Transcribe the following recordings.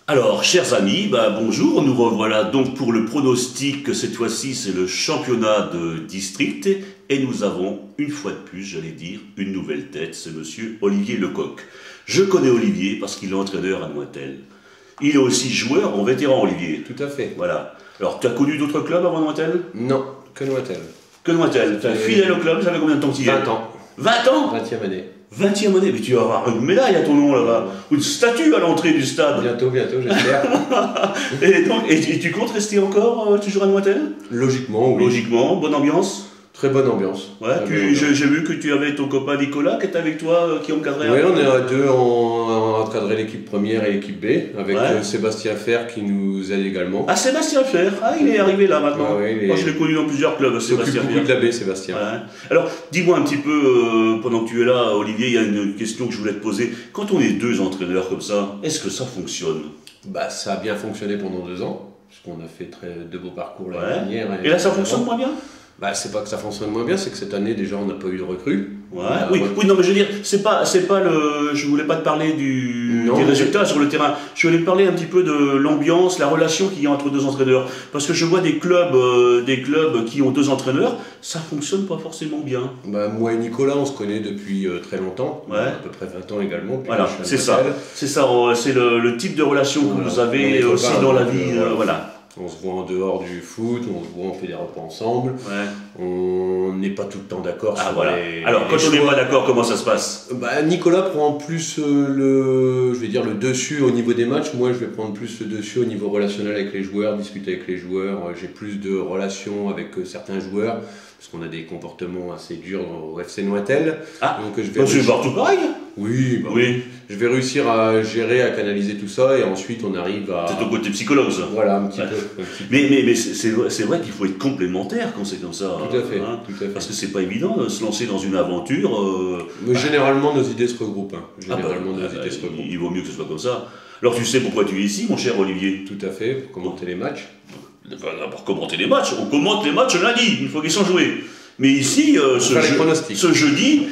Alors, chers amis, bonjour, nous revoilà donc pour le pronostic. Cette fois-ci, c'est le championnat de district et nous avons, une fois de plus, j'allais dire, une nouvelle tête, c'est monsieur Olivier Lecoq. Je connais Olivier parce qu'il est entraîneur à Nointel. Il est aussi joueur en vétéran, Olivier. Tout à fait. Voilà. Alors, tu as connu d'autres clubs avant Nointel? Non, que Nointel. Que Nointel. Tu es fidèle au club, ça fait combien de temps que tu y es? 20 ans. 20 ans? 20e année. 20e année, mais tu vas avoir une médaille à ton nom là-bas, ou une statue à l'entrée du stade. Bientôt, j'espère. et tu comptes rester encore toujours à Nointel? Logiquement, oui. Logiquement, bonne ambiance. Très bonne ambiance. Ouais, j'ai vu que tu avais ton copain Nicolas qui était avec toi, qui encadrait. Oui, on est à deux, on a encadré l'équipe première et l'équipe B, avec Sébastien Fer qui nous aide également. Ah, Sébastien Fer, il est arrivé là maintenant. Moi, je l'ai connu dans plusieurs clubs, Sébastien Fer. Beaucoup de la B, Sébastien. Ouais. Alors, dis-moi un petit peu, pendant que tu es là, Olivier, il y a une question que je voulais te poser. Quand on est deux entraîneurs comme ça, est-ce que ça fonctionne? Ça a bien fonctionné pendant 2 ans, puisqu'on a fait de beaux parcours l'année dernière. Et là, ça fonctionne moins bien? C'est pas que ça fonctionne moins bien, c'est que cette année déjà on n'a pas eu de recrues. Oui, non, mais je veux dire, c'est pas le. Je voulais pas te parler des résultats sur le terrain. Je voulais te parler un petit peu de l'ambiance, la relation qu'il y a entre deux entraîneurs. Parce que je vois des clubs qui ont deux entraîneurs, ça fonctionne pas forcément bien. Moi et Nicolas, on se connaît depuis très longtemps, à peu près 20 ans également. Voilà, c'est ça. C'est le type de relation que vous avez aussi dans la vie. Voilà. On se voit en dehors du foot, on fait des repas ensemble, on n'est pas tout le temps d'accord sur les... Alors, quand on n'est pas d'accord, comment ça se passe? Nicolas prend plus le dessus au niveau des matchs, moi je vais prendre plus le dessus au niveau relationnel avec les joueurs, discuter avec les joueurs, j'ai plus de relations avec certains joueurs, parce qu'on a des comportements assez durs au FC Nointel. Donc je vais partout pareil? Oui, oui. Je vais réussir à gérer, à canaliser tout ça et ensuite on arrive à... C'est ton côté psychologue, ça. Voilà, un petit peu. Mais c'est vrai qu'il faut être complémentaire quand c'est comme ça. Tout à fait. Parce que c'est pas évident de se lancer dans une aventure. Mais généralement nos idées se regroupent. Il vaut mieux que ce soit comme ça. Alors tu sais pourquoi tu es ici, mon cher Olivier? Tout à fait, pour commenter les matchs. Pour commenter les matchs, on commente les matchs lundi, une fois qu'ils sont joués. Mais ici, ce jeudi,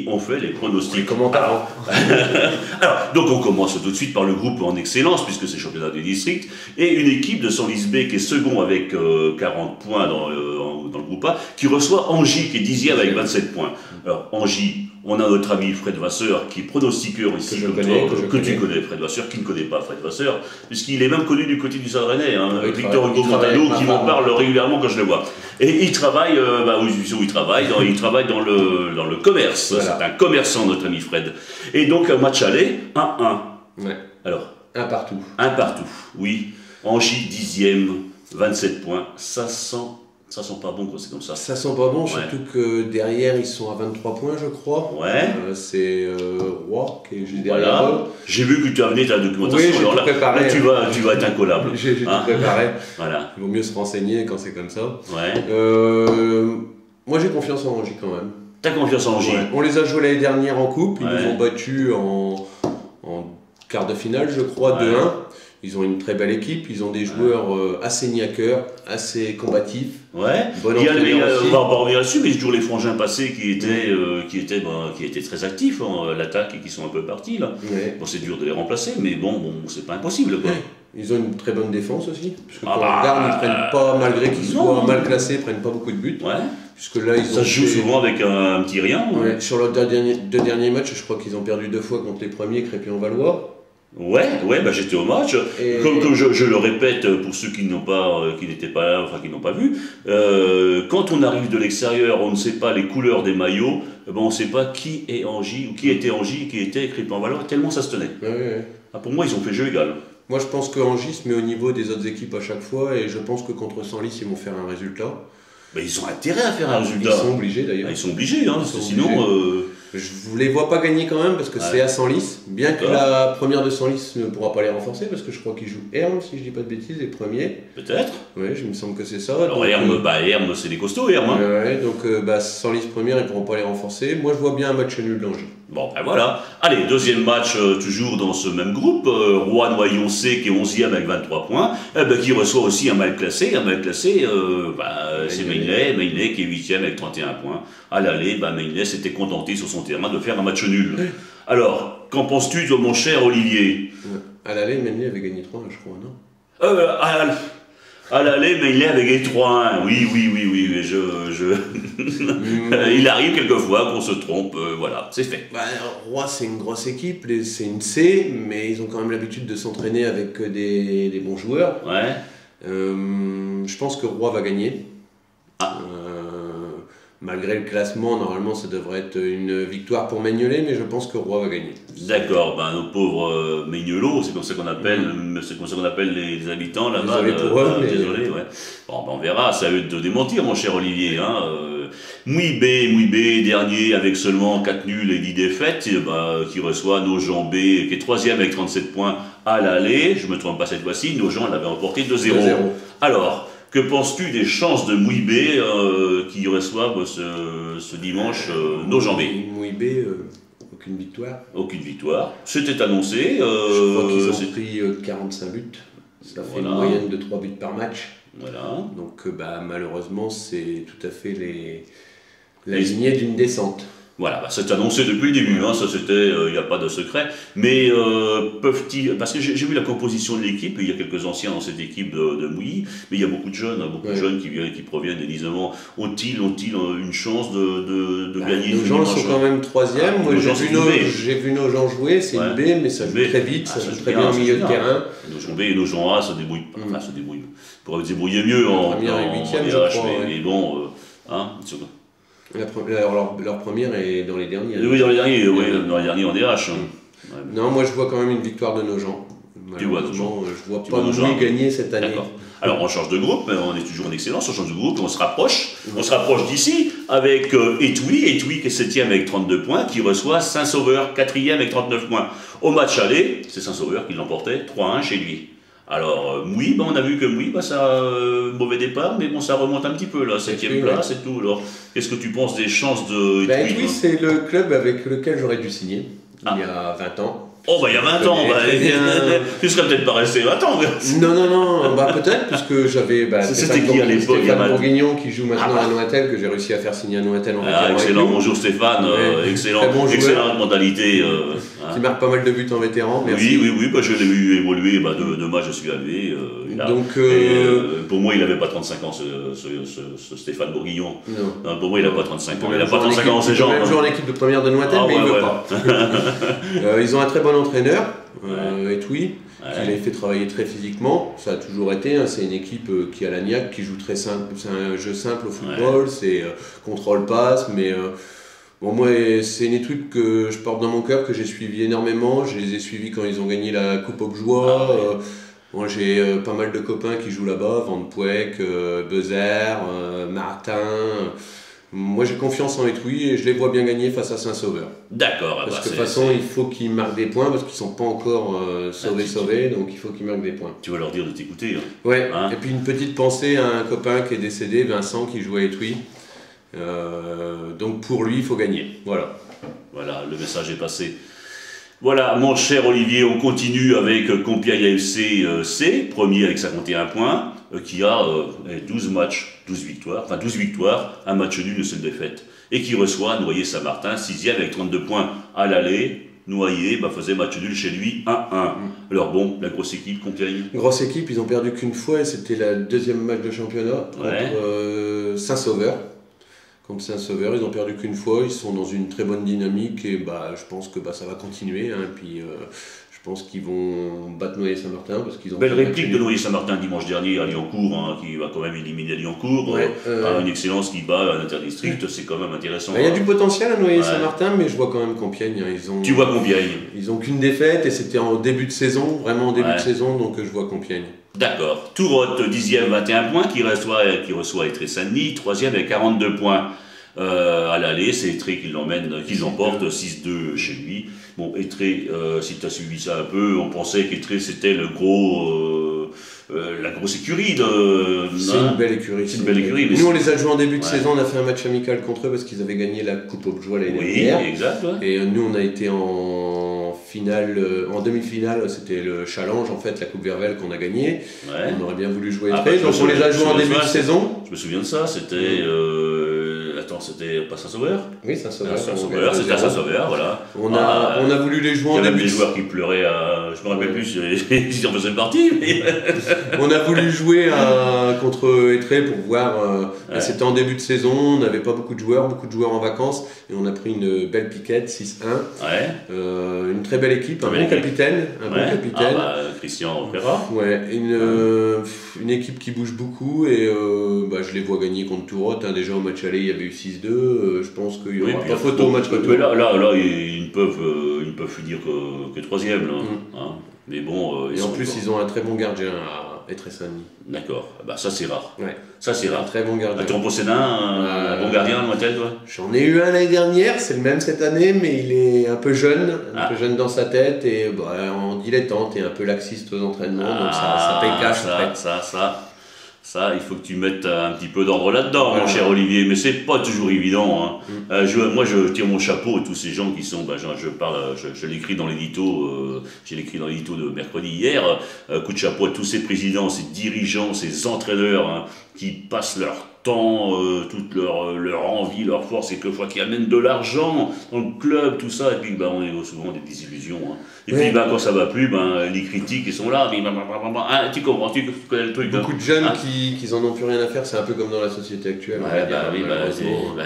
on fait les pronostics. Alors, donc on commence tout de suite par le groupe en excellence, puisque c'est championnat du district, et une équipe de Senlis B qui est second avec 40 points dans le groupe A, qui reçoit Angy qui est 10e avec 27 points. Alors, Angy, on a notre ami Fred Vasseur qui est pronostiqueur ici, que tu connais, Fred Vasseur, qui ne connaît pas Fred Vasseur, puisqu'il est même connu du côté du Stade Rennais, Victor Hugo Montano qui m'en parle régulièrement quand je le vois. Et il travaille, il travaille dans le commerce, voilà. C'est un commerçant notre ami Fred. Et donc un match aller, 1-1. Ouais. Alors, un partout, oui. Angy 10e, 27 points, ça sent pas bon quand c'est comme ça. Ça sent pas bon, surtout que derrière ils sont à 23 points je crois. C'est Roy qui est juste derrière eux. J'ai vu que tu as amené ta documentation. Oui, alors là, tu vas être incollable. J'ai tout préparé. Voilà. Il vaut mieux se renseigner quand c'est comme ça. Moi j'ai confiance en Angy quand même. T'as confiance en Angy? On les a joués l'année dernière en coupe, ils nous ont battus en quart de finale je crois, 2-1. Ils ont une très belle équipe, ils ont des joueurs assez niaqueurs, assez combatifs. On va revenir là-dessus, mais toujours les frangins passés qui étaient très actifs en l'attaque et qui sont un peu partis là. Bon, c'est dur de les remplacer, mais bon, c'est pas impossible quoi. Ils ont une très bonne défense aussi, parce que quand on regarde, ils prennent pas, malgré qu'ils soient mal classés, ils prennent pas beaucoup de buts. Puisque là, ça se joue souvent avec un petit rien. Sur leurs deux derniers matchs, je crois qu'ils ont perdu 2 fois contre les premiers, Crépy-en-Valois. J'étais au match. Comme je le répète pour ceux qui n'étaient pas là, enfin qui n'ont pas vu, quand on arrive de l'extérieur, on ne sait pas les couleurs des maillots, on ne sait pas qui est Angy, ou qui était Angy, qui était Crépy-en-Valois, tellement ça se tenait. Pour moi, ils ont fait jeu égal. Moi, je pense que Angy se met au niveau des autres équipes à chaque fois, et je pense que contre Senlis, ils vont faire un résultat. Ils ont intérêt à faire un résultat. Ils sont obligés d'ailleurs. Ils sont obligés, parce que sinon... Je ne les vois pas gagner quand même parce que c'est à Senlis, bien que la première de Senlis ne pourra pas les renforcer parce que je crois qu'ils jouent Hermes, si je dis pas de bêtises, les premiers. Peut-être. Oui, je me semble que c'est ça. Alors Hermes, c'est des costauds Hermes. Donc Senlis première, ils ne pourront pas les renforcer. Moi je vois bien un match nul d'Angy. Bon, voilà. Allez, deuxième match, toujours dans ce même groupe. Rouen-Noyon C qui est 11e avec 23 points, qui reçoit aussi un mal classé. C'est Mainlay qui est 8e avec 31 points. À l'aller, Mainlay s'était contenté sur son terrain de faire un match nul. Alors, qu'en penses-tu, toi, mon cher Olivier? À l'aller, Menley avait gagné 3-1, je crois, non? À l'aller, mais il est avec les 3-1. Oui, il arrive quelquefois qu'on se trompe, voilà, c'est fait. Bah, Roy, c'est une grosse équipe, c'est une C, mais ils ont quand même l'habitude de s'entraîner avec des bons joueurs. Ouais. Je pense que Roy va gagner. Malgré le classement, normalement, ça devrait être une victoire pour Mignolet, mais je pense que Roy va gagner. D'accord, ben, nos pauvres Mignolos, c'est comme ça qu'on appelle, les habitants là-bas. Désolé pour eux, mais... Désolé, ouais. Bon, ben, on verra, c'est à eux de démentir, mon cher Olivier. Hein. Mouibé, dernier avec seulement 4 nuls et 10 défaites, qui reçoit Nogent B, qui est 3e avec 37 points à l'aller. Je ne me trompe pas cette fois-ci, Nogent l'avait emporté 2-0. Alors, que penses-tu des chances de Mouibé qui reçoivent ce dimanche Nogent B? Mouibé, aucune victoire. Aucune victoire. C'était annoncé. Je crois qu'ils ont pris 45 buts. Ça fait une moyenne de 3 buts par match. Voilà. Donc malheureusement, c'est tout à fait la lignée d'une descente. Voilà, c'est annoncé depuis le début, hein, ça c'était, il n'y a pas de secret. Mais peuvent-ils, parce que j'ai vu la composition de l'équipe, il y a quelques anciens dans cette équipe de Mouilly, mais il y a beaucoup de jeunes, qui proviennent des Lisements. Ont-ils une chance de gagner? Nos gens sont quand même 3e. Moi j'ai vu nos gens jouer, c'est une B, mais ça joue très vite, ça joue très bien au milieu de terrain. Nos B et nos gens A se débrouillent, pourraient se débrouiller mieux en première et 8e, je crois. Mais bon, leur première est dans les derniers. Oui, dans les derniers en DH. Non, moi je vois quand même une victoire de nos gens. Tu vois Nogent. Je vois pas Mouilly gagner cette année. Alors on change de groupe, on est toujours en excellence, on change de groupe, on se rapproche d'ici avec Etui qui est 7e avec 32 points, qui reçoit Saint-Sauveur, 4e avec 39 points. Au match aller, c'est Saint-Sauveur qui l'emportait 3-1 chez lui. Alors, Mouilly, on a vu que Mouilly, ça mauvais départ, mais bon, ça remonte un petit peu là, 7e place et tout. Alors, qu'est-ce que tu penses des chances de Etui, c'est le club avec lequel j'aurais dû signer il y a 20 ans. Oh, il y a 20 ans, tu serais peut-être pas resté 20 ans. Non, peut-être, puisque j'avais c'était qui à l'époque? Stéphane Bourguignon qui joue maintenant à Nointel, que j'ai réussi à faire signer à Nointel en excellent, bonjour Stéphane, excellente mentalité. Qui marque pas mal de buts en vétéran. Merci. Oui, je l'ai vu évoluer, de match je suis arrivé. Pour moi, il n'avait pas 35 ans, ce Stéphane Bourguignon. Non, pour moi, il n'a pas 35 ans. Il n'a pas 35 ans, ces gens. Il joue en équipe de première de Nointel, mais il ne veut pas. Ils ont un très bon entraîneur, Etui, qui les fait travailler très physiquement. Ça a toujours été, c'est une équipe qui a la niaque, qui joue très simple. C'est un jeu simple au football, c'est contrôle-passe, mais moi, c'est une équipe que je porte dans mon cœur, que j'ai suivi énormément. Je les ai suivis quand ils ont gagné la Coupe Augeois. Moi, j'ai pas mal de copains qui jouent là-bas, Van Pouek, Bezer, Martin. Moi, j'ai confiance en Etui et je les vois bien gagner face à Saint-Sauveur. D'accord. Parce que de toute façon, il faut qu'ils marquent des points parce qu'ils ne sont pas encore sauvés, donc il faut qu'ils marquent des points. Tu vas leur dire de t'écouter. Ouais. Et puis une petite pensée à un copain qui est décédé, Vincent, qui jouait à Etui. Donc pour lui, il faut gagner. Voilà. Voilà, le message est passé. Voilà, mon cher Olivier, on continue avec Compiègne AFC C, premier avec 51 points, qui a 12 matchs, 12 victoires, un match nul, une seule défaite, et qui reçoit Noyer-Saint-Martin, 6e avec 32 points à l'aller. Noyer faisait match nul chez lui, 1-1. Alors bon, la grosse équipe, Compiègne. Grosse équipe, ils ont perdu qu'une fois, et c'était le deuxième match de championnat contre Saint-Sauveur. Contre Saint-Sauveur, ils ont perdu qu'une fois, ils sont dans une très bonne dynamique et je pense que ça va continuer. Puis je pense qu'ils vont battre Noyer-Saint-Martin parce qu'ils ont. Belle réplique de Noyer-Saint-Martin dimanche dernier à Lyoncourt, qui va quand même éliminer Lyoncourt. Une excellence qui bat l'Interdistrict, c'est quand même intéressant. Il y a du potentiel à Noyer-Saint-Martin, mais je vois quand même Compiègne. Tu vois Compiègne? Ils n'ont qu'une défaite et c'était en début de saison, vraiment en début de saison, donc je vois Compiègne. D'accord. Tourotte, 10e, 21 points, qui reçoit Étré Saint-Denis, 3e avec 42 points. À l'aller, c'est Étré qui l'emporte 6-2 chez lui. Bon, Étré, si tu as suivi ça un peu, on pensait qu'Étré c'était la grosse écurie C'est une belle écurie. C'est une belle écurie. Nous, on les a joués en début de saison, on a fait un match amical contre eux parce qu'ils avaient gagné la Coupe Augeois l'année dernière. Oui, exact. Et nous, on a été en demi-finale, c'était le challenge, en fait, la Coupe Vervel qu'on a gagnée. On aurait bien voulu jouer Étré, donc on les a joués en début de saison. Je me souviens de ça, c'était... c'était pas Saint-Sauveur? Oui, Saint-Sauveur. Saint-Sauveur, c'était à Saint-Sauveur, voilà. On a voulu les jouer en début. Il y avait des joueurs qui pleuraient, je me rappelle plus, ils en faisaient une partie. Mais... on a voulu jouer contre Étré pour voir. C'était en début de saison, on n'avait pas beaucoup de joueurs en vacances, et on a pris une belle piquette, 6-1. Une très belle équipe, un bon capitaine. Christian Ferrat. Ouais, une équipe qui bouge beaucoup, et je les vois gagner contre Tourotte. Déjà au match aller, il y avait eu 6-2. Je pense qu'il n'y aura pas photo au match retour. Mais là, ils ne peuvent finir que troisième. Hein. Mais bon, et en plus, ils ont un très bon gardien à Étré-Saint-Denis. D'accord, ça c'est rare. Ouais. Ça c'est rare. Un très bon gardien. Tu en possèdes un bon gardien, Nointel, toi? J'en ai eu un l'année dernière, c'est le même cette année, mais il est un peu jeune dans sa tête, et en dilettante, et un peu laxiste aux entraînements, donc ça paye cash. Ça, il faut que tu mettes un petit peu d'ordre là-dedans, mon cher Olivier, mais c'est pas toujours évident. Hein. Moi, je tire mon chapeau à tous ces gens qui sont, je l'écris dans l'édito, j'ai écrit dans l'édito de mercredi hier, coup de chapeau à tous ces présidents, ces dirigeants, ces entraîneurs qui passent leur temps, toute leur envie, leur force, et quelquefois qui amènent de l'argent dans le club, tout ça, et puis on est souvent des désillusions. Hein. Et puis quand ça va plus, les critiques ils sont là, mais tu comprends, tu connais le truc. Beaucoup de jeunes qui en ont plus rien à faire, c'est un peu comme dans la société actuelle.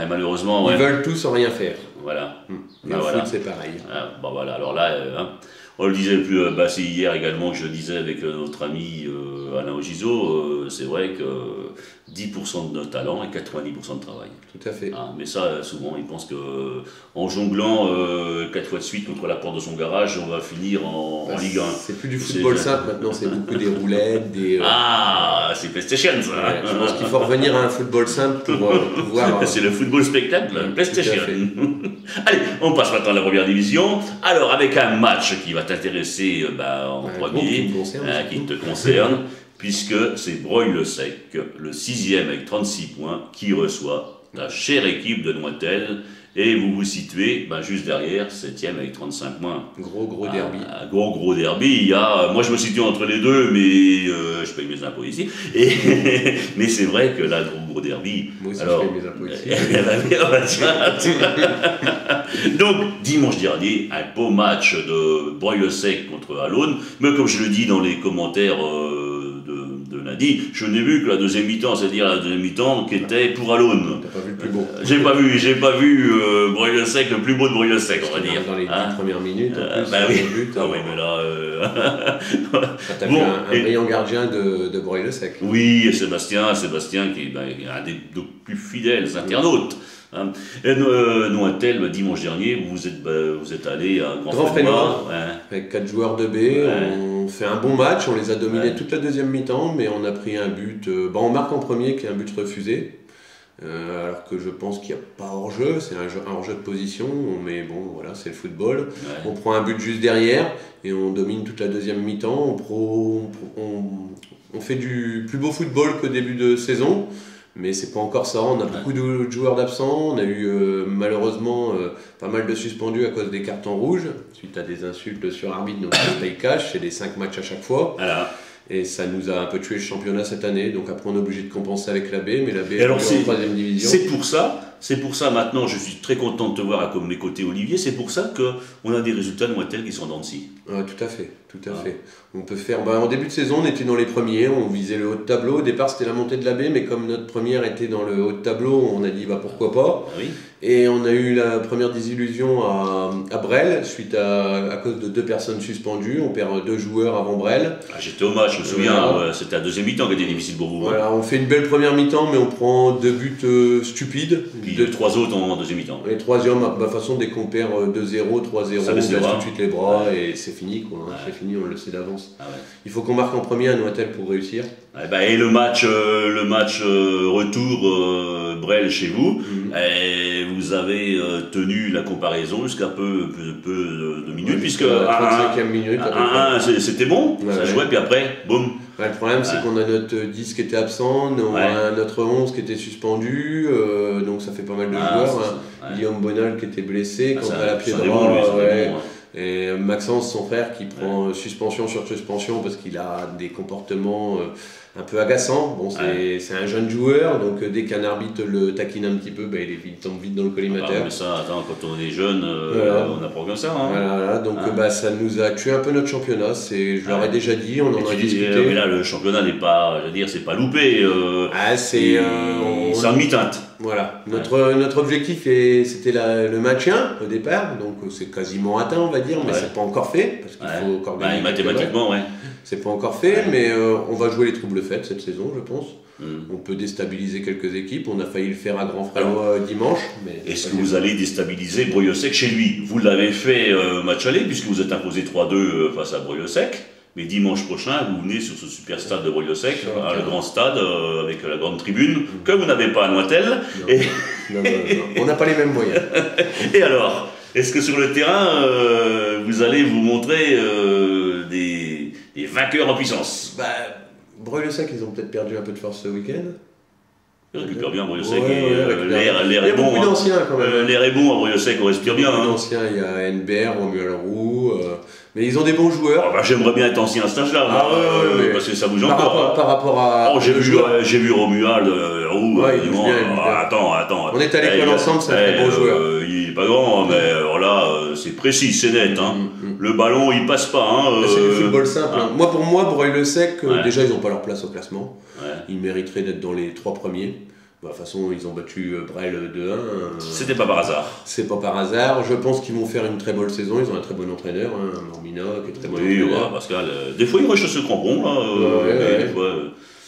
Malheureusement. Ils veulent tout sans rien faire. Voilà. Et au foot c'est pareil. Alors là, on le disait plus, c'est hier également que je le disais avec notre ami Alain Ogiso, c'est vrai que 10% de talent et 90% de travail. Tout à fait. Mais ça, souvent, ils pensent qu'en jonglant 4 fois de suite contre la porte de son garage, on va finir en Ligue 1. C'est plus du football simple maintenant, c'est beaucoup des roulettes, c'est PlayStation ça. Je pense qu'il faut revenir à un football simple pour pouvoir... C'est le football spectacle, PlayStation. Allez, on passe maintenant à la première division. Alors, avec un match qui va t'intéresser en premier, qui te concerne, puisque c'est Broglie-le-Sec, le 6e avec 36 points, qui reçoit la chère équipe de Nointel. Et vous vous situez juste derrière, 7e avec 35 points. Gros derby. Gros derby. Moi, je me situe entre les deux, mais je paye mes impôts ici. Mais c'est vrai que là, gros derby. Moi aussi, je paye mes impôts ici. Donc, dimanche dernier, un beau match de Broglie-le-Sec contre Alone. Mais comme je le dis dans les commentaires de lundi, je n'ai vu que la deuxième mi-temps, c'est-à-dire la deuxième mi-temps qui était pour Alone. T'as pas vu le plus beau. J'ai pas vu Broglie-le-Sec, le plus beau de Broglie-le-Sec, on va dire. Dans les 10 premières minutes, but. Mais là... T'as vu un brillant gardien de Broglie-le-Sec. Oui, Sébastien qui est un des plus fidèles internautes. Et Nointel, dimanche dernier, vous êtes allé à Grand Frénois, avec 4 joueurs de B. On fait un bon match, on les a dominés toute la deuxième mi-temps, mais on a pris un but. On marque en premier, qui est un but refusé. Alors que je pense qu'il n'y a pas hors-jeu, c'est un hors-jeu de position, mais bon, voilà, c'est le football. On prend un but juste derrière et on domine toute la deuxième mi-temps. On fait du plus beau football qu'au début de saison. Mais c'est pas encore ça, on a beaucoup de joueurs d'absents, on a eu malheureusement pas mal de suspendus à cause des cartons rouges, suite à des insultes sur arbitre, donc on paye cash, c'est des 5 matchs à chaque fois. Voilà. Et ça nous a un peu tué le championnat cette année, donc après on est obligé de compenser avec la B, mais la B est en 3e division. C'est pour ça maintenant, je suis très content de te voir à mes côtés Olivier, c'est pour ça qu'on a des résultats de Nointel qui sont en dents de scie. Tout à fait. On peut faire. En début de saison, on était dans les premiers, on visait le haut de tableau. Au départ, c'était la montée de la B, mais comme notre première était dans le haut de tableau, on a dit pourquoi pas. Oui. Et on a eu la première désillusion à Bresle, suite à cause de 2 personnes suspendues. On perd 2 joueurs avant Bresle. J'étais au match, je me souviens, c'était la deuxième mi-temps qui était difficile pour vous. Voilà, on fait une belle première mi-temps, mais on prend 2 buts stupides. Puis 3 autres en deuxième mi-temps. Et troisième, de façon, dès qu'on perd 2-0, 3-0, on baisse tout de suite les bras et c'est fini, quoi. C'est fini, on le sait d'avance. Il faut qu'on marque en premier à Nointel pour réussir. Et le match retour Bresle chez vous, et vous avez tenu la comparaison jusqu'à peu de minutes, puisque la 35e minute, c'était bon, ça jouait, puis après, boum. Le problème, c'est qu'on a notre 10 qui était absent, on a notre 11 qui était suspendu, donc ça fait pas mal de joueurs. Guillaume Bonal qui était blessé, quand à la pied droit. Et Maxence, son frère, qui prend suspension sur suspension parce qu'il a des comportements un peu agaçant. Bon, c'est un jeune joueur, donc dès qu'un arbitre le taquine un petit peu, il tombe vite dans le collimateur. Ah, mais ça, attends, quand on est jeune, on apprend comme ça. Hein. Voilà, donc ça nous a tué un peu notre championnat. Je leur ai déjà dit, on en a discuté. Mais là, le championnat n'est pas, je veux dire, c'est pas loupé. C'est en demi-teinte. Voilà, notre objectif c'était le maintien au départ, donc c'est quasiment atteint, on va dire, mais c'est pas encore fait, parce qu'il faut encore gagner. Mathématiquement, c'est pas encore fait, mais on va jouer les troubles faites cette saison, je pense. On peut déstabiliser quelques équipes, on a failli le faire à Grand-Frélois dimanche. Est-ce que vous allez déstabiliser Breuil-le-Sec chez lui? Vous l'avez fait match aller, puisque vous êtes imposé 3-2 face à Breuil-le-Sec. Mais dimanche prochain, vous venez sur ce super stade de Breuil-le-Sec, le grand stade avec la grande tribune, que vous n'avez pas à Nointel. Non. On n'a pas les mêmes moyens. Et alors, est-ce que sur le terrain, vous allez vous montrer des vainqueurs en puissance? Breuil-le-Sec, ils ont peut-être perdu un peu de force ce week-end. Ils récupèrent bien Breuil-le-Sec. L'air est bon. L'air est bon à Breuil-le-Sec, on respire bien. Il y a anciens, il y a NBR, Romuald Roux. Mais ils ont des bons joueurs. J'aimerais bien être ancien à cet âge-là, parce que ça bouge encore. Par rapport à. J'ai vu Romuald Roux. Attends. On est à l'école ensemble, c'est un très bon joueur. Il est pas grand, mais là, c'est précis, c'est net. Le ballon, il passe pas. C'est du football simple. Pour moi, Breuil-le-Sec, déjà, ils n'ont pas leur place au classement. Ils mériteraient d'être dans les 3 premiers. De toute façon, ils ont battu Brel 2-1. C'était pas par hasard. C'est pas par hasard. Je pense qu'ils vont faire une très bonne saison. Ils ont un très bon entraîneur, Mormina, qui est très bon entraîneur. Pascal. Des fois, ils rechaussent ce crampon. Des fois,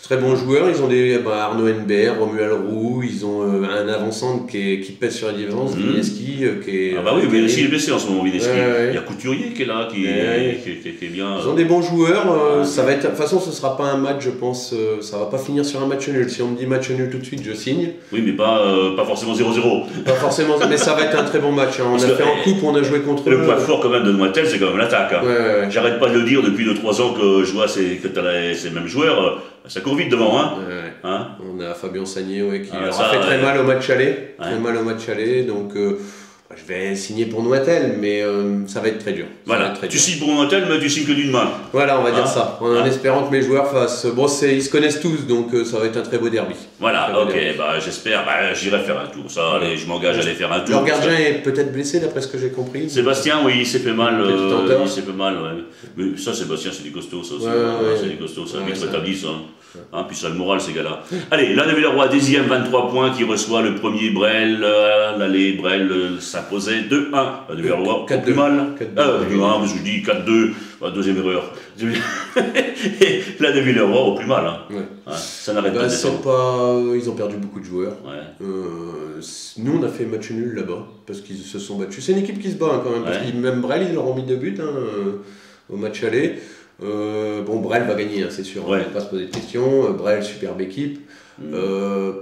très bons joueurs. Ils ont Arnaud NBR, Romuald Roux. Ils ont un avant-centre qui pèse sur la différence. Vineski, qui est. mais s'il est blessé en ce moment, Vineski. Il y a Couturier qui est là, qui est bien. Ils ont des bons joueurs. Ça va être. De toute façon, ce sera pas un match, je pense. Ça va pas finir sur un match nul. Si on me dit match nul tout de suite, je signe. Oui, mais pas forcément 0-0. Pas forcément, mais ça va être un très bon match. On a fait en coupe, on a joué contre eux. Le point fort quand même de Nointel, c'est quand même l'attaque. J'arrête pas de le dire depuis 2-3 ans que je vois que tu as ces mêmes joueurs. Ça court vite devant, On a Fabien Sagné qui leur a fait très mal au match aller. Donc je vais signer pour Nointel, mais ça va être très dur. Tu signes pour Nointel, mais tu signes que d'une main. Voilà, on va dire ça. En espérant que mes joueurs fassent. Bon, ils se connaissent tous, donc ça va être un très beau derby. J'espère. J'irai faire un tour. Ça, allez, je m'engage à aller faire un tour. Leur gardien est peut-être blessé, d'après ce que j'ai compris. Sébastien, oui, il s'est fait mal. Mais ça, Sébastien, c'est du costaud, ça aussi. C'est du costaud, ça. Vite rétabli, ça. Puis ça, le moral, ces gars-là. Allez, là, Villeroy, 10e, 23 points, qui reçoit le premier Brel. L'allée, Brel s'imposait 2-1. La Villeroy, au plus mal. Je dis 4-2. Deuxième erreur. Et la de Villeroy, au plus mal. Ça n'arrête pas de descendre. Ils ont perdu beaucoup de joueurs. Nous, on a fait match nul là-bas, parce qu'ils se sont battus. C'est une équipe qui se bat quand même, parce que même Brel, ils leur ont mis 2 buts au match aller. Brel va gagner, c'est sûr, on ne va pas se poser de questions. Brel, superbe équipe.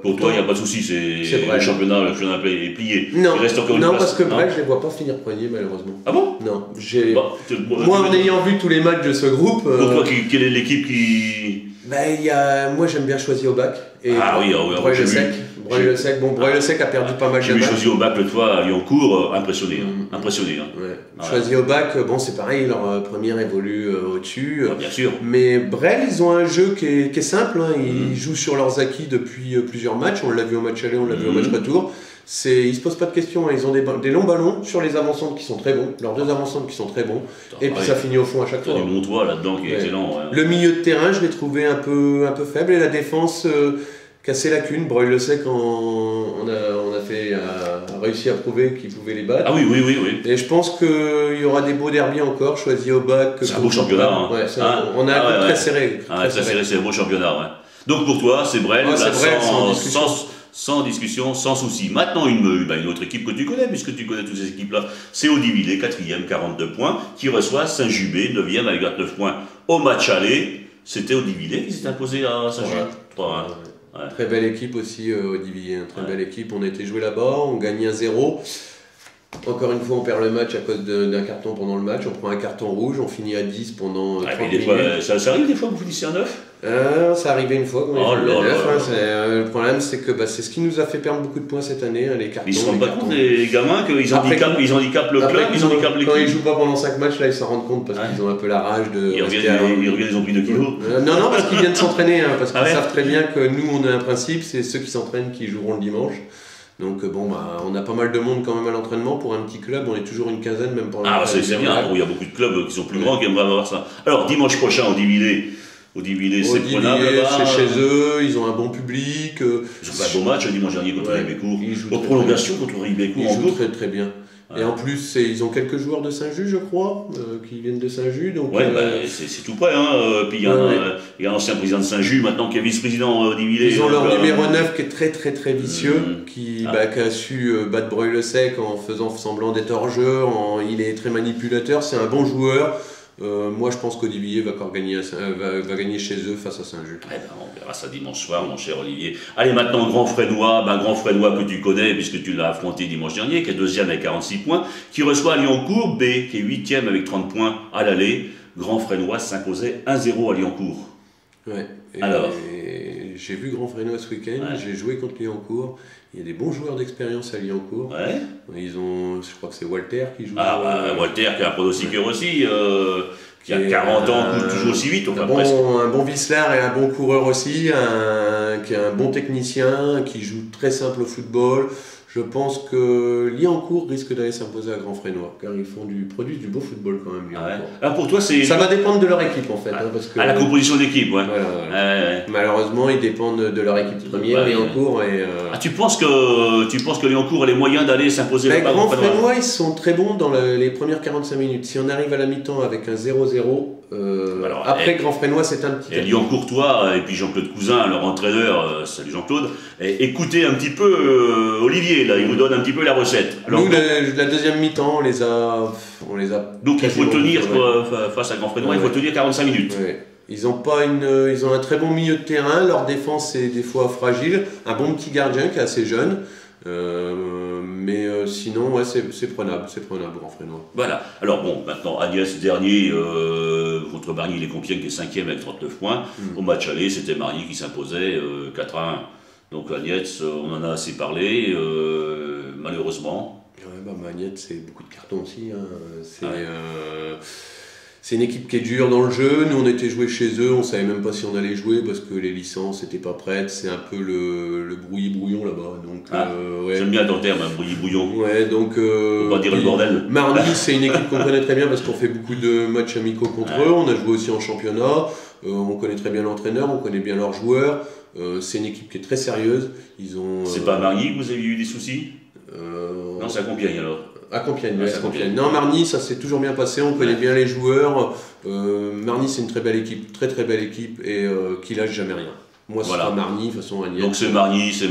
Pour toi, il n'y a pas de souci, le championnat est plié. Non, il reste encore une parce que Brel, je ne les vois pas finir premier, malheureusement. Ah bon? Non. Moi, en ayant vu tous les matchs de ce groupe. Pour toi, quelle est l'équipe qui. Moi, j'aime bien choisir au bac. Breuil-le-Sec. Breuil-le-Sec a perdu pas mal de matchs. J'ai vu choisi au bac le toit à Lyoncourt, impressionné. Choisi au bac, c'est pareil, leur première évolue au-dessus. Bien sûr. Mais Brel, ils ont un jeu qui est simple. Ils jouent sur leurs acquis depuis plusieurs matchs. On l'a vu au match aller, on l'a vu au match retour. Ils se posent pas de questions. Ils ont des longs ballons sur les avant-centres qui sont très bons. Leurs 2 avant-centres qui sont très bons. Et puis ça finit au fond à chaque fois. Il y a du Montois là-dedans qui est excellent. Le milieu de terrain, je l'ai trouvé un peu faible. Et la défense cassé lacune. Breuil-le-Sec a réussi à prouver qu'il pouvait les battre. Oui. Et je pense qu'il y aura des beaux derbies encore, choisis au bac. C'est un beau championnat. On a un coup très serré. Très serré, c'est un beau championnat. Donc pour toi, c'est Brel, sans discussion, sans souci. Maintenant, une autre équipe que tu connais, puisque tu connais toutes ces équipes-là, c'est Audivilliers, 4e, 42 points, qui reçoit Saint-Jubé, 9e, avec 29 points. Au match aller, c'était Audivilliers qui s'est imposé à Saint-Jubé. 3-1. Très belle équipe aussi, Audivilliers, très belle équipe. On a été joué là-bas, on gagne 1-0. Encore une fois, on perd le match à cause d'un carton pendant le match. On prend un carton rouge, on finit à 10 pendant 30 minutes. Ça arrive des fois que vous finissez à 9 ? Ça arrivait une fois qu'on est venu à 9. Le problème, c'est que c'est ce qui nous a fait perdre beaucoup de points cette année, les cartons. Ils se rendent pas compte, les gamins, qu'ils handicapent le club, ils handicapent l'équipe. Quand ils jouent pas pendant 5 matchs, là, ils s'en rendent compte parce qu'ils ont un peu la rage de. Ils reviennent, ils ont pris 2 kilos. Non, parce qu'ils viennent s'entraîner, parce qu'ils savent très bien que nous, on a un principe, c'est ceux qui s'entraînent qui joueront le dimanche. Donc on a pas mal de monde quand même à l'entraînement. Pour un petit club, on est toujours une quinzaine, même pour c'est bien, il y a beaucoup de clubs qui sont plus grands qui aimeraient avoir ça. Alors, dimanche prochain, au Divilé, c'est prenable là-bas. C'est chez eux, ils ont un bon public. Ils ont fait un beau match dimanche dernier contre Ribécourt. En prolongation contre Ribécourt. Ils jouent très très bien. Et en plus, ils ont quelques joueurs de Saint-Just, je crois, qui viennent de Saint-Just. C'est tout prêt. Puis il y a un ancien président de Saint-Just maintenant qui est vice-président d'Ivilé. Ils ont leur numéro 9 qui est très très très vicieux, qui a su battre Breuil-le-Sec en faisant semblant d'être hors-jeu. Il est très manipulateur, c'est un bon joueur. Moi, je pense qu'Audivilliers va gagner chez eux face à Saint-Just. On verra ça dimanche soir, mon cher Olivier. Allez, maintenant, Grand Fresnois, Grand Fresnois que tu connais, puisque tu l'as affronté dimanche dernier, qui est 2e avec 46 points, qui reçoit Liancourt, B, qui est 8e avec 30 points à l'aller. Grand Fresnois s'imposait 1-0 à Liancours. Alors, j'ai vu Grand Fresnois ce week-end, j'ai joué contre Liancourt. Il y a des bons joueurs d'expérience à Liancourt. Je crois que c'est Walter qui joue. Walter qui est un pronostiqueur aussi, qui a 40 ans, coûte toujours aussi vite. Un bon Visslar et un bon coureur aussi, qui est un bon technicien, qui joue très simple au football. Je pense que Liancourt risque d'aller s'imposer à Grand Fresnois, car ils produisent du beau football quand même. Alors pour toi, ça va dépendre de leur équipe en fait. Parce que, la composition d'équipe, malheureusement, ils dépendent de leur équipe première, Liancourt. Tu penses que Liancourt a les moyens d'aller s'imposer à Grand Fresnois, ils sont très bons dans les premières 45 minutes. Si on arrive à la mi-temps avec un 0-0, après Grand Fresnois, c'est un petit. Et Liancourtois et puis Jean-Claude Cousin, leur entraîneur, salut Jean-Claude, écoutez un petit peu Olivier, là, il nous donne un petit peu la recette. Alors, nous, la deuxième mi-temps, on les a. Donc il faut tenir face à Grand Fresnois, il faut tenir 45 minutes. Ils ont un très bon milieu de terrain, leur défense est des fois fragile, un bon petit gardien qui est assez jeune. Sinon, c'est prenable, Grand Fresnois. Voilà. Alors bon, maintenant, Agnès dernier contre Margny les Compiègne qui est 5e avec 39 points. Au match aller, c'était Margny qui s'imposait 4-1. Donc Agnès, on en a assez parlé, malheureusement. Agnès, c'est beaucoup de cartons aussi. C'est une équipe qui est dure dans le jeu. Nous, on était joués chez eux, on savait même pas si on allait jouer parce que les licences n'étaient pas prêtes. C'est un peu le brouillis-brouillon là-bas. J'aime bien ton terme, brouillis-brouillon. On va dire le bordel. Margny, c'est une équipe qu'on connaît très bien parce qu'on fait beaucoup de matchs amicaux contre eux. On a joué aussi en championnat. On connaît très bien l'entraîneur, on connaît bien leurs joueurs. C'est une équipe qui est très sérieuse. C'est pas à Margny que vous avez eu des soucis Non, c'est à Compiègne alors. À Compiègne, Compiègne. Non, Margny, ça s'est toujours bien passé, on connaît bien les joueurs. Margny, c'est une très belle équipe, très très belle équipe, et qui lâche jamais rien. Moi, c'est pas Margny, de toute façon, Agnès. Donc c'est Margny, c'est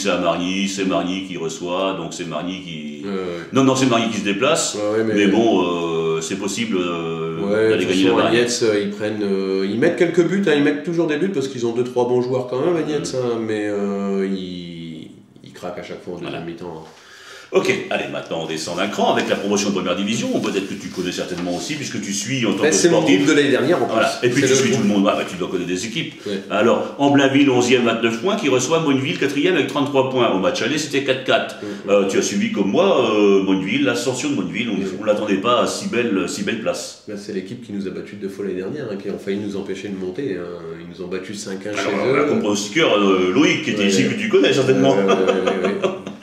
à Margny, c'est Margny qui reçoit, donc c'est Margny qui. Non, c'est Margny qui se déplace, mais bon, c'est possible d'aller gagner la Agnès, ils mettent quelques buts, ils mettent toujours des buts parce qu'ils ont 2-3 bons joueurs quand même, Agnès, mais ils craquent à chaque fois en deuxième mi-temps. Ok, allez, maintenant on descend d'un cran avec la promotion de première division, peut-être que tu connais certainement aussi, puisque tu suis en tant que sportif. C'est mon groupe de l'année dernière en plus. Voilà. Et puis tu suis tout le monde, tu dois connaître des équipes. Alors, Amblainville 11e, 29 points, qui reçoit Moineville 4e avec 33 points. Au match aller, c'était 4-4. Tu as suivi comme moi Moineville, l'ascension de Moineville, on ne l'attendait pas à si belle place. C'est l'équipe qui nous a battus 2 fois l'année dernière, qui ont failli nous empêcher de monter. Ils nous ont battus 5-1 chez eux. Comme pronostiqueur, Loïc, qui était ici, que tu connais certainement.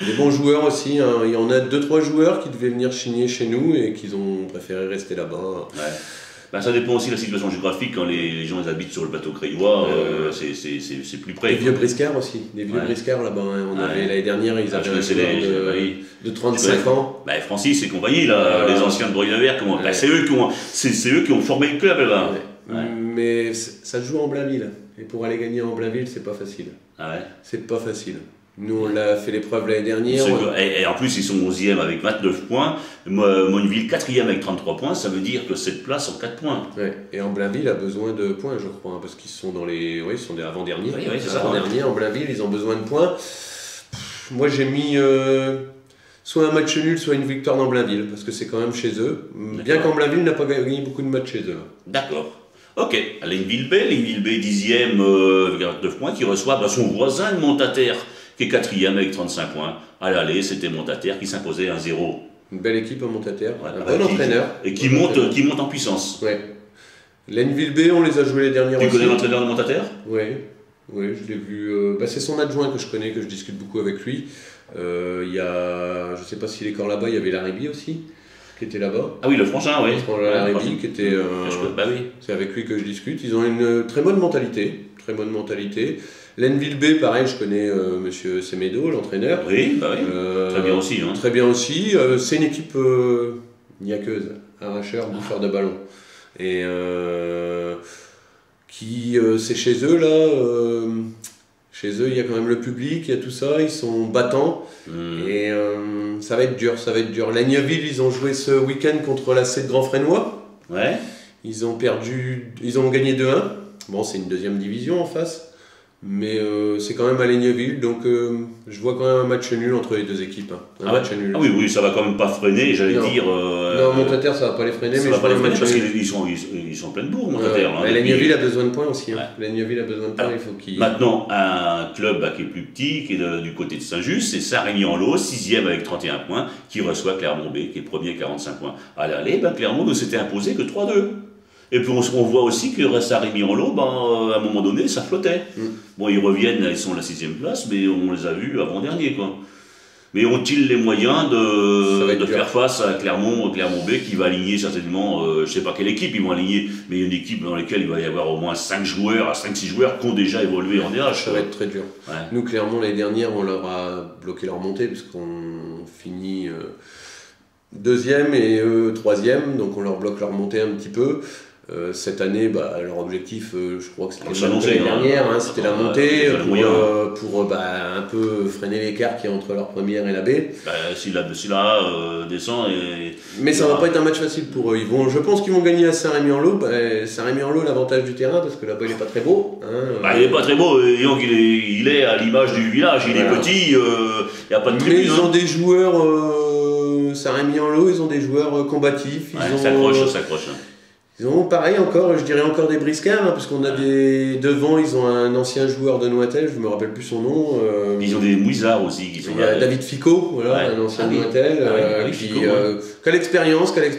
Des bons joueurs aussi, il y en a 2-3 joueurs qui devaient venir signer chez nous et qui ont préféré rester là-bas. Ça dépend aussi de la situation géographique, quand les gens habitent sur le plateau crayois, c'est plus près. Des vieux briscards aussi, briscards là-bas. On avait l'année dernière, ils avaient un joueur de 35 ans. Francis et compagnie, les anciens de Breuil-le-Vert, c'est eux qui ont formé le club là-bas. Mais ça se joue en Blainville, et pour aller gagner en Blainville, c'est pas facile. C'est pas facile. Nous, on l'a fait l'épreuve l'année dernière. Et en plus, ils sont 11e avec 29 points. Moineville 4e avec 33 points. Ça veut dire que cette place en 4 points. Et Amblainville a besoin de points, je crois, parce qu'ils sont dans les. Ils sont des avant-derniers. C'est ça. Avant-derniers, Amblainville, ils ont besoin de points. Moi, j'ai mis soit un match nul, soit une victoire dans Blainville, parce que c'est quand même chez eux. Bien qu'en Blainville n'a pas gagné beaucoup de matchs chez eux. D'accord. Ok, Ligneville B 10e, 29 points, qui reçoit son voisin de Montataire, qui est 4e avec 35 points. À l'aller, c'était Montataire qui s'imposait 1-0. Une belle équipe à Montataire, Ouais, un bon entraîneur. Et qui monte en puissance. Ouais. Ligneville B, on les a joués les dernières Tu connais l'entraîneur de Montataire? Oui, je l'ai vu. C'est son adjoint que je connais, que je discute beaucoup avec lui. Il y a, je ne sais pas s'il est encore là-bas, il y avait Larribie aussi, qui était là-bas. Ah oui, le Franchin, oui. Larribie, qui était. Bah oui. C'est avec lui que je discute. Ils ont une très bonne mentalité. Très bonne mentalité. Ligneville B, pareil, je connais Monsieur Semedo, l'entraîneur. Oui, bah oui. Très bien aussi. Hein. Très bien aussi. C'est une équipe niaqueuse, arracheur, bouffeur de ballon. Et c'est chez eux là. Chez eux, il y a quand même le public, il y a tout ça, ils sont battants. Et ça va être dur, ça va être dur. Ligneville, ils ont joué ce week-end contre la C de Grand Fresnois. Ouais. Ils ont gagné 2-1. Bon, c'est une deuxième division en face. Mais c'est quand même à Ligneville, donc je vois quand même un match nul entre les deux équipes. Hein. Match nul. Ah oui, ça va quand même pas freiner, j'allais dire. Non, Montataire, ça va pas les freiner, ça mais va pas les freiner parce nul. qu'ils sont en pleine bourre, Montataire. Ligneville a besoin de points aussi. Hein. Ouais. Ligneville a besoin de points, il faut qu'il. Maintenant, un club qui est plus petit, qui est du côté de Saint-Just, c'est Saint-Rémy-en-Law, 6e avec 31 points, qui reçoit Clermont B, qui est premier 45 points. À l'aller, Clermont ne s'était imposé que 3-2. Et puis on voit aussi que Saint-Rémy-en-Law, à un moment donné, ça flottait. Bon, ils reviennent, ils sont à la 6e place, mais on les a vus avant-dernier, quoi. Mais ont-ils les moyens de faire face à Clermont B qui va aligner certainement, je ne sais pas quelle équipe ils vont aligner, mais il y a une équipe dans laquelle il va y avoir au moins 5 joueurs, 5-6 joueurs qui ont déjà évolué en DH. Ça va être très dur. Ouais. Nous, Clermont, l'année dernière, on leur a bloqué leur montée, parce qu'on finit 2e et eux 3e, donc on leur bloque leur montée un petit peu. Cette année, leur objectif, je crois que c'était l'année dernière, c'était la montée pour un peu freiner l'écart qu'il y a entre leur première et la B. Si la descend. Mais ça va pas être un match facile pour eux. Je pense qu'ils vont gagner à Saint-Rémy-en-Law. Saint-Rémy-en-Law, l'avantage du terrain, parce que là-bas il est pas très beau. Il est pas très beau, donc il est à l'image du village, il est petit, il n'y a pas de tribune. Mais ils ont des joueurs, Saint-Rémy-en-Law, ils ont des joueurs combatifs. S'accroche. Ils ont pareil encore, je dirais encore des briscards, parce qu'on a devant, ils ont un ancien joueur de Noitel, je me rappelle plus son nom. Ils ont des mouisards aussi qui sont là. Il y a David Ficot, un ancien de Noitel, qui a l'expérience. Ouais.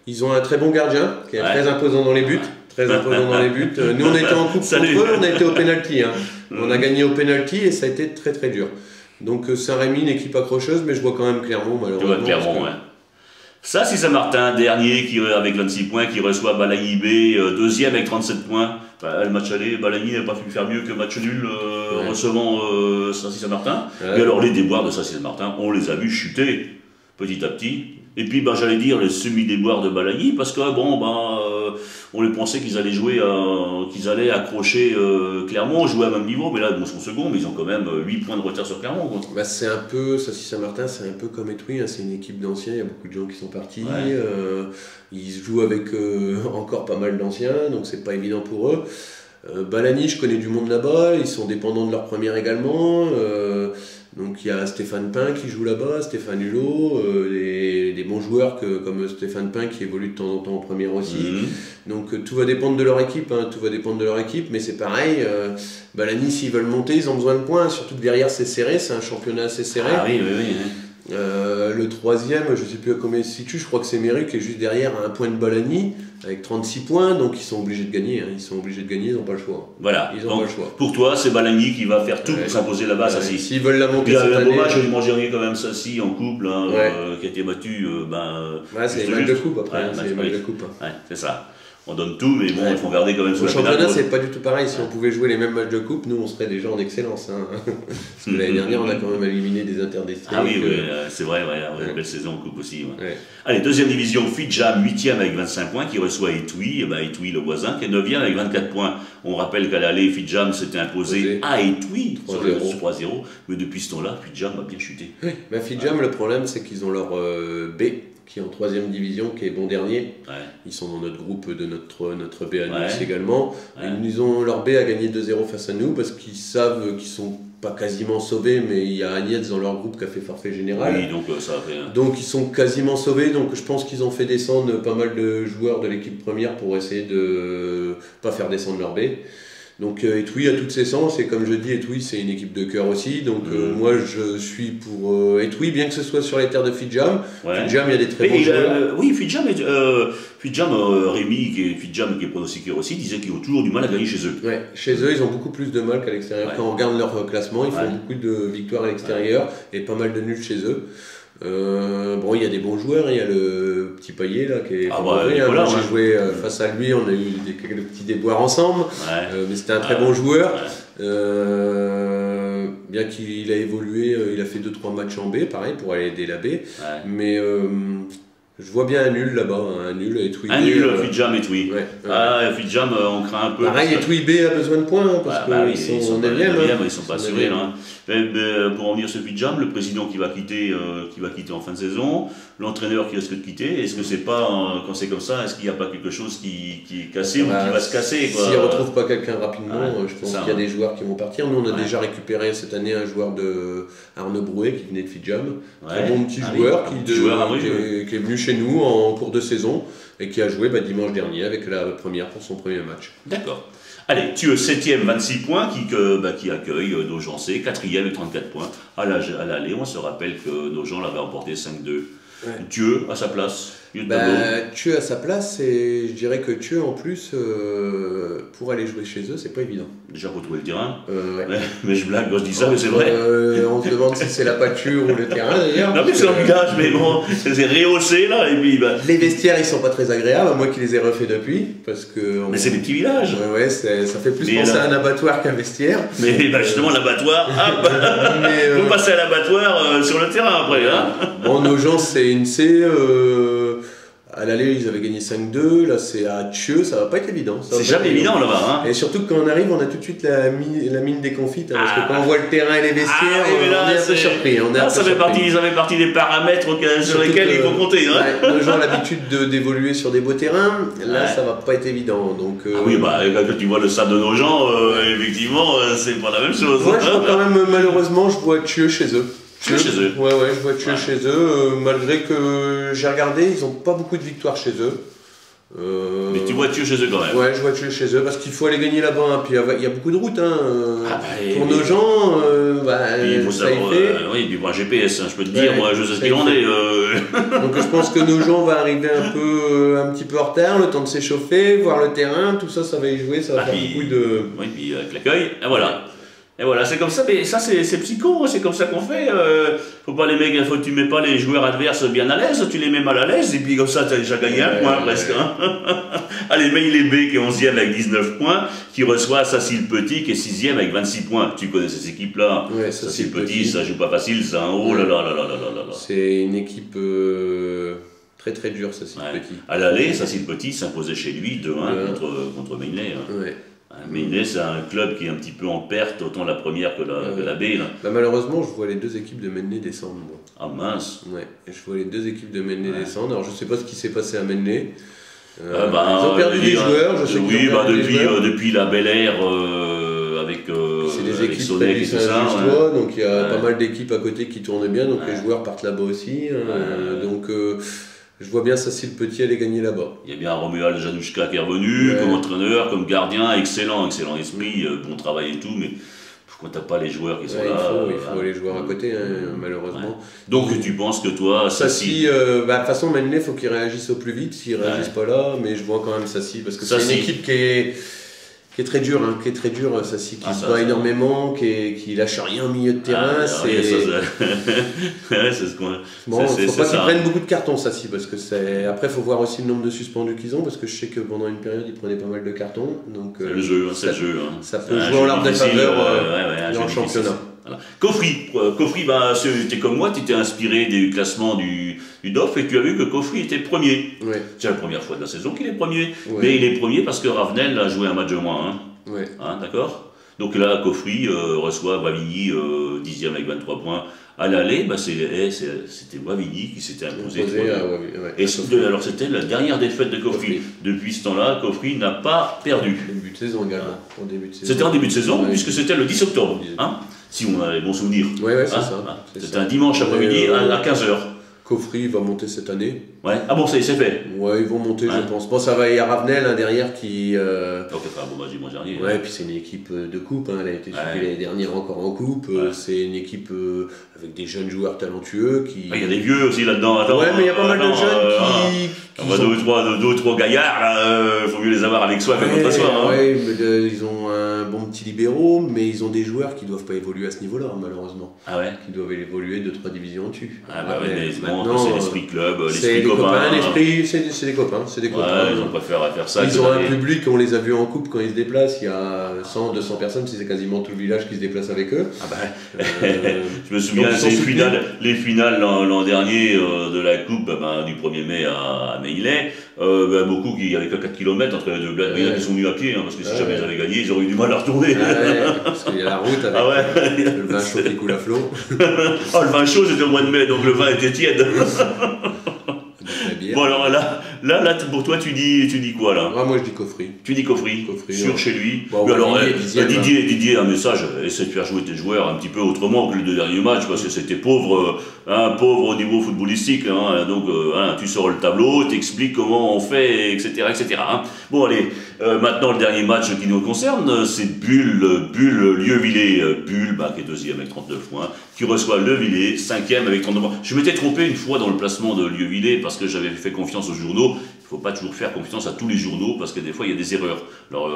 Ils ont un très bon gardien, qui est très imposant dans les buts. Nous on était en coupe contre eux, on a été au penalty. On a gagné au penalty et ça a été très très dur. Donc Saint-Rémy, une équipe accrocheuse, mais je vois quand même Clermont malheureusement. Ouais. Ça, c'est Saint-Martin, dernier avec 26 points, qui reçoit Balagny B, 2e avec 37 points. Le match aller, Balagny n'a pas pu faire mieux que match nul recevant Saint-Martin. Et alors, les déboires de Saint-Martin, on les a vus chuter petit à petit. Et puis, j'allais dire les semi-déboires de Balagny, parce que, on les pensait qu'ils allaient jouer, qu'ils allaient accrocher Clermont, jouer à même niveau, mais là, ils sont second, mais ils ont quand même 8 points de retard sur Clermont. C'est un peu, Saint-Martin, c'est un peu comme Étouis, c'est une équipe d'anciens, il y a beaucoup de gens qui sont partis, ils jouent avec encore pas mal d'anciens, donc c'est pas évident pour eux. Balagny, je connais du monde là-bas, ils sont dépendants de leur première également. Donc il y a Stéphane Pain qui joue là-bas, Stéphane Hulot, des bons joueurs comme Stéphane Pain qui évolue de temps en temps en première aussi. Donc tout va dépendre de leur équipe, mais c'est pareil, Balagny s'ils veulent monter, ils ont besoin de points, surtout que derrière c'est serré, c'est un championnat assez serré. Ah oui. Le troisième, je ne sais plus à combien il se situe, je crois que c'est Méru qui est juste derrière à un point de Balagny, avec 36 points, donc ils sont obligés de gagner, ils n'ont pas le choix. Voilà, pour toi c'est Balagny qui va faire tout pour s'imposer là-bas, ça c'est. S'ils veulent la monter cette année... Il y a un beau match, ils ont gagné quand même Sassy en couple, qui a été battu. C'est les matchs de coupe après, c'est les matchs de coupe. C'est ça. On donne tout, mais bon, il faut garder quand même sur la pénale. Le championnat, c'est pas du tout pareil. Si on pouvait jouer les mêmes matchs de coupe, nous, on serait déjà en excellence. Parce que l'année dernière, on a quand même éliminé des interdistricts. Ah oui, c'est vrai, une belle saison en coupe aussi. Allez, deuxième division, Fidjam, 8e avec 25 points, qui reçoit Étouis, Étouis le voisin, qui est 9e avec 24 points. On rappelle qu'à l'aller, Fidjam s'était imposé à Étouis, 3-0. Mais depuis ce temps-là, Fidjam a bien chuté. Fidjam, le problème, c'est qu'ils ont leur B, qui est en 3e division, qui est bon dernier. Ils sont dans notre groupe de notre B à nous également. Ils ont leur B à gagner 2-0 face à nous parce qu'ils savent qu'ils sont pas quasiment sauvés, mais il y a Agnès dans leur groupe qui a fait forfait général. Oui, donc ça a fait... Donc ils sont quasiment sauvés, donc je pense qu'ils ont fait descendre pas mal de joueurs de l'équipe première pour essayer de pas faire descendre leur B. Donc Etui a toutes ses chances, et comme je dis, Etui c'est une équipe de cœur aussi, donc moi je suis pour Etui, bien que ce soit sur les terres de Fidjam. Fidjam, il y a des très bons joueurs. Oui, Fidjam, Rémi, Fidjam qui est pronostiqueur aussi, disait qu'ils ont toujours du mal à gagner chez eux. Ouais, chez eux ils ont beaucoup plus de mal qu'à l'extérieur. Quand on regarde leur classement, ils font beaucoup de victoires à l'extérieur et pas mal de nuls chez eux. Bon, il y a des bons joueurs, il y a le petit Payet là qui est j'ai joué face à lui, on a eu quelques petits déboires ensemble, mais c'était un très bon joueur. Bien qu'il a évolué, il a fait 2-3 matchs en B, pareil, pour aller aider la B, mais je vois bien un nul là-bas, un nul Etui B. Un nul, Fidjam Etui. Fidjam, on craint un peu. Pareil, Etui B a besoin de points, parce qu'ils sont en 9e. Ils sont pas assurés là. Mais pour en venir sur Fidjam, le président qui va quitter en fin de saison, l'entraîneur qui risque de quitter, est-ce que c'est pas, quand c'est comme ça, est-ce qu'il n'y a pas quelque chose qui est cassé ou qui va se casser? S'ils ne retrouvent pas quelqu'un rapidement, je pense qu'il y a des joueurs qui vont partir. Nous, on a déjà récupéré cette année un joueur de Arnaud Brouet qui venait de Fidjam. Très bon petit joueur qui est venu chez nous en cours de saison et qui a joué dimanche dernier avec la première pour son premier match. D'accord. Allez, tu es 7e, 26 points, qui accueille Nogent C, 4e avec 34 points. À l'aller, on se rappelle que Nogent l'avait emporté 5-2. Thieu à sa place. Thieu à sa place, et je dirais que Thieu en plus, pour aller jouer chez eux, c'est pas évident. Déjà pour trouver le terrain. Mais je blague quand je dis ça, mais c'est vrai. On se demande si c'est la pâture ou le terrain d'ailleurs. Non, mais c'est un village, mais bon, c'est rehaussé là. Et puis, les vestiaires ils sont pas très agréables, à moi qui les ai refaits depuis. Parce que mais c'est des petits villages. Ça fait plus penser à un abattoir qu'un vestiaire. Mais justement, l'abattoir, vous passez à l'abattoir sur le terrain après. Bon, Nogent c'est une C. À l'aller, ils avaient gagné 5-2. Là, c'est à Thieu. Ça va pas être évident. C'est jamais évident là-bas. Et surtout que quand on arrive, on a tout de suite la mine des confites. Parce que quand on voit le terrain et les vestiaires, on est un peu surpris. Ça fait partie des paramètres sur lesquels il faut compter. Nogent ont l'habitude d'évoluer sur des beaux terrains. Là, ça va pas être évident. Donc, quand tu vois le stade de Nogent, effectivement, c'est pas la même chose. Moi, je vois quand même, malheureusement, je vois Thieu chez eux. Chez eux. Ouais, je vois Thieu chez eux, malgré que j'ai regardé, ils n'ont pas beaucoup de victoires chez eux. Mais tu vois Thieu chez eux quand même. Ouais, je vois Thieu chez eux, parce qu'il faut aller gagner là-bas, puis il y a beaucoup de routes. Pour Nogent, il faut savoir, oui, puis pour un GPS, je peux te dire, moi je sais ce qu'il en est. Donc je pense que Nogent va arriver un petit peu en retard, le temps de s'échauffer, voir le terrain, tout ça, ça va y jouer, ça va faire beaucoup de... Oui, puis avec l'accueil, et voilà. Et voilà, c'est comme ça, mais ça c'est psycho, c'est comme ça qu'on fait. Faut pas les mecs, tu mets pas les joueurs adverses bien à l'aise, tu les mets mal à l'aise, et puis comme ça tu as déjà gagné un point presque. Allez, mais il est B qui est 11e avec 19 points, qui reçoit Sassy le Petit qui est 6e avec 26 points. Tu connais ces équipes-là? Sassy le Petit, ça joue pas facile, ça. Oh là là là là là là là. C'est une équipe très très dure, Sassy le Petit. À l'aller, Sassy le Petit s'imposait chez lui 2-1 contre Mainlay. Mainlay, c'est un club qui est un petit peu en perte, autant la première que la B. Malheureusement, je vois les deux équipes de Mainlay descendre. Moi. Ah mince. Ouais, je vois les deux équipes de Mainlay descendre. Alors, je ne sais pas ce qui s'est passé à Mainlay. Ils ont perdu des joueurs, je sais qu'ils ont perdu des joueurs. Depuis la Bel Air, avec Sodec et tout ça. Donc, il y a pas mal d'équipes à côté qui tournent bien, donc les joueurs partent là-bas aussi. Donc... je vois bien Sassy le Petit aller gagner là-bas. Il y a bien Romuald Janouchka qui est revenu comme entraîneur, comme gardien, excellent esprit, bon travail et tout, mais quand t'as pas les joueurs qui sont là... Il faut les joueurs à côté, malheureusement. Donc tu penses que toi, Sassy... de toute façon, Mainlay, il faut qu'ils réagissent au plus vite, s'ils réagissent pas là, mais je vois quand même Sassy, parce que c'est une équipe qui est très dur, Sassy, qui se bat énormément, qui lâche rien au milieu de terrain. C'est ce qu'on... Bon, faut pas qu'ils prennent beaucoup de cartons, Sassy, parce que c'est... Après, il faut voir aussi le nombre de suspendus qu'ils ont, parce que je sais que pendant une période, ils prenaient pas mal de cartons. C'est le jeu, ça peut jouer en leur défaveur dans le championnat. Voilà. Kofri, t'es comme moi, tu t'es inspiré du classement du DOF et tu as vu que Kofri était premier. C'est la première fois de la saison qu'il est premier, mais il est premier parce que Ravenel a joué un match de moins. D'accord. Donc là, Kofri reçoit Wavigny 10e avec 23 points. À l'aller, c'était Wavigny qui s'était imposé. Alors c'était la dernière défaite de Kofri. Depuis ce temps-là, Kofri n'a pas perdu. Début de saison également. C'était en début de saison, puisque c'était le 10 octobre. Si on a les bons souvenirs. Ouais, c'est hein, ça. hein. C'est un dimanche après-midi à 15h. Coffry va monter cette année. Ouais. Ah bon, ça y est, c'est fait. Ouais, ils vont monter, je pense. Bon, ça va, il y a Ravenel derrière qui. Donc, il fait un bon match dimanche dernier. Ouais, puis c'est une équipe de coupe. Hein. Elle a été suivie l'année dernière encore en coupe. C'est une équipe avec des jeunes joueurs talentueux qui. Il y a des vieux aussi là-dedans. Ouais, mais il y a pas mal de jeunes qui. Deux ou trois gaillards, là, faut mieux les avoir avec soi que contre soi. Hein. Ouais, mais ils ont un bon petit libéraux, mais ils ont des joueurs qui doivent pas évoluer à ce niveau-là, malheureusement. Ah ouais. Qui doivent évoluer 2-3 divisions au-dessus. Ah bah ouais, mais c'est l'esprit club, l'esprit copain. C'est des copains, Ouais, ils ont préféré faire ça. Ils ont un public, on les a vus en coupe quand ils se déplacent, il y a 100, 200 personnes, c'est quasiment tout le village qui se déplace avec eux. Ah bah, je me souviens les finales l'an dernier de la coupe du 1er mai à Meillet, beaucoup qui avaient que 4 km entre les deux blagues, il y en a qui sont venus à pied, hein, parce que si jamais ils avaient gagné, ils auraient eu du mal à retourner. Parce qu'il y a la route avec le vin chaud qui coule à flot. Oh, le vin chaud c'était au mois de mai, donc le vin était tiède. Bon alors là pour toi tu dis quoi là? Moi je dis Coffry. Tu dis Coffry, sûr chez lui. Bon, alors Didier un message, essaie de faire jouer tes joueurs un petit peu autrement que les 2 derniers matchs parce que c'était pauvre au niveau footballistique. Hein, donc tu sors le tableau, t'expliques comment on fait, etc. Hein. Bon allez, maintenant le dernier match qui nous concerne, c'est Bulle Lieuvillé. Bulle qui est 2e avec 39 points, qui reçoit Leuvillé, 5e avec 39 points. Je m'étais trompé une fois dans le placement de Lieuvillé parce que j'avais fait confiance aux journaux. Il ne faut pas toujours faire confiance à tous les journaux parce que des fois il y a des erreurs. Alors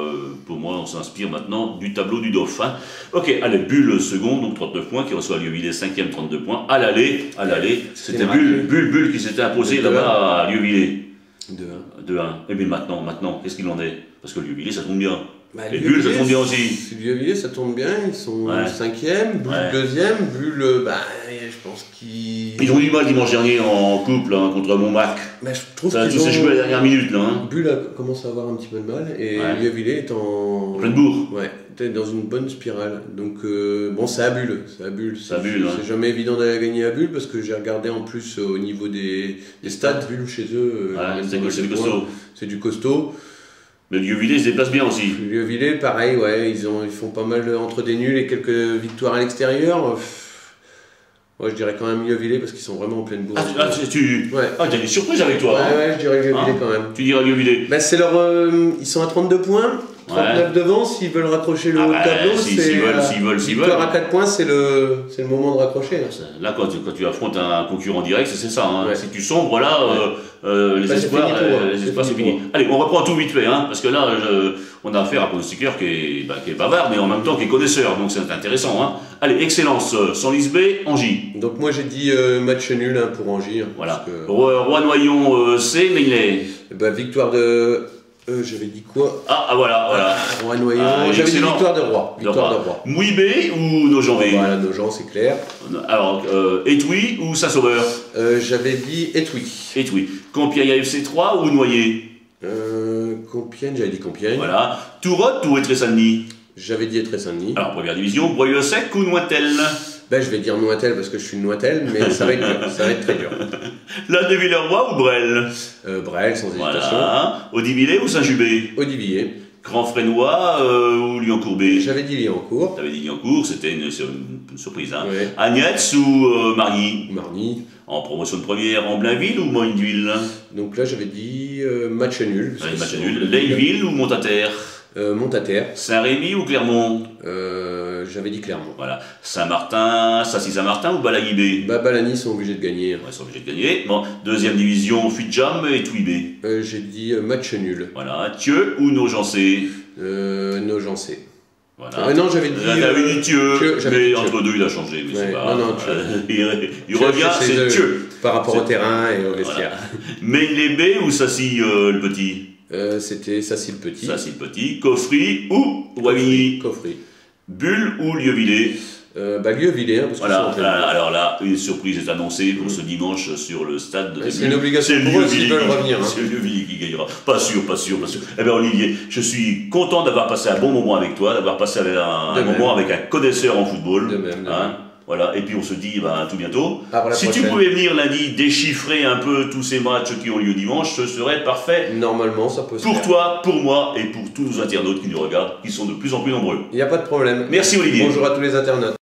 pour moi on s'inspire maintenant du tableau du Dauphin. Ok, allez, Bulle second, donc 39 points, qui reçoit Lieuvillé 5e, 32 points. À l'aller, c'était Bulle qui s'était imposé là-bas à Lieuvillé. 2-1. Et bien maintenant, qu'est-ce qu'il en est? Parce que Lieuvillé ça tombe bien. Et Bulle ça tombe bien aussi. Lieuvillé ça tombe bien, ils sont 5e, Bulle 2e, Bulle, je pense qu'ils ont eu du mal dimanche dernier en couple contre Montmartre. Je trouve ça s'est joué à la dernière minute là. Hein. Bulle commence à avoir un petit peu de mal et Lieuvillé est en pleine bourre. Ouais, peut-être dans une bonne spirale. Donc bon, c'est à Bulle. C'est jamais évident d'aller gagner à Bulle parce que j'ai regardé en plus au niveau des stades Bulle chez eux. C'est du costaud. Mais Lieuvillé se déplace bien aussi. Lieuvillé, pareil, ouais, ils font pas mal entre des nuls et quelques victoires à l'extérieur. Ouais, je dirais quand même Lieuvillé parce qu'ils sont vraiment en pleine bourre. T'as des surprises avec toi. Ouais, je dirais Lieuvillé quand même. Tu dirais Lieuvillé. C'est ils sont à 32 points. 39 devant, s'ils veulent raccrocher le haut de tableau, s'ils veulent. Victoire à 4 points, c'est le moment de raccrocher. Là, quand tu affrontes un concurrent direct, c'est ça. Hein. Si tu sombres, là, les espoirs, c'est fini. Allez, on reprend tout vite fait, hein, parce que là, on a affaire à un pronostiqueur qui est bavard, mais en même temps qui est connaisseur, donc c'est intéressant. Hein. Allez, Excellence, Senlis B, Angy. Donc moi j'ai dit match nul pour Angy. Voilà. Roi-Noyon C, Meillet. Victoire de... j'avais dit quoi? Voilà. Roi-Noyon. J'avais dit victoire de Roi. Victoire de Roi. Mouillé ou Nogent B? Voilà, Nogent, c'est clair. Alors, Étouis ou Saint-Sauveur? J'avais dit Étouis. Étouis. Compiègne AFC 3 ou Noyer? Compiègne, j'avais dit Compiègne. Voilà. Tourotte ou Étré-Saint-Denis? J'avais dit Étré-Saint-Denis. Alors, première division, Broyeux-Sec ou Nointel? Je vais dire Nointel parce que je suis de Nointel, mais ça va être dur, ça va être très dur. La de Villeroy ou Brel? Brel, sans hésitation. Voilà. Audivillé ou Saint-Jubé? Audivillé. Grand Frénois ou Lyon-Courbet? J'avais dit Lyon-Court. T'avais dit Lyon-Court, c'était une surprise. Hein. Ouais. Agnès ou Margny? Margny. En promotion de première, en Blainville ou Moindeville? Donc là, j'avais dit match nul. Match nul. Leilleville ou Montataire? Montataire. Saint-Rémy ou Clermont? J'avais dit Clermont. Voilà. Saint-Martin, Saint-Martin ou Balagny B? Balagny sont obligés de gagner. Ouais, ils sont obligés de gagner. Bon, deuxième division, Fidjam et Touibé. J'ai dit match nul. Voilà. Thieu ou Nogencé? Nogencé. Voilà. Non, j'avais dit Thieu, mais entre deux, il a changé. Mais c'est pas. Non, il revient, c'est Thieu. Par rapport au terrain et au vestiaire. Mais les B ou Sassy le Petit? C'était Sassy le Petit. Sassy le Petit. Coffry ou Wavigny? Coffry. Bulle ou Lieuvillé? Lieuvillé, parce que alors là, une surprise est annoncée pour ce dimanche sur le stade de c'est une obligation pour eux s'ils veulent revenir. C'est Lieuvillé qui gagnera. Pas sûr. Eh bien Olivier, je suis content d'avoir passé un bon moment avec toi, d'avoir passé un moment avec un connaisseur en football. De même. Voilà, et puis on se dit à tout bientôt. Si tu pouvais venir lundi déchiffrer un peu tous ces matchs qui ont lieu dimanche, ce serait parfait. Normalement, ça peut se faire. Pour toi, pour moi et pour tous nos internautes qui nous regardent, qui sont de plus en plus nombreux. Il n'y a pas de problème. Merci Olivier. Bonjour à tous les internautes.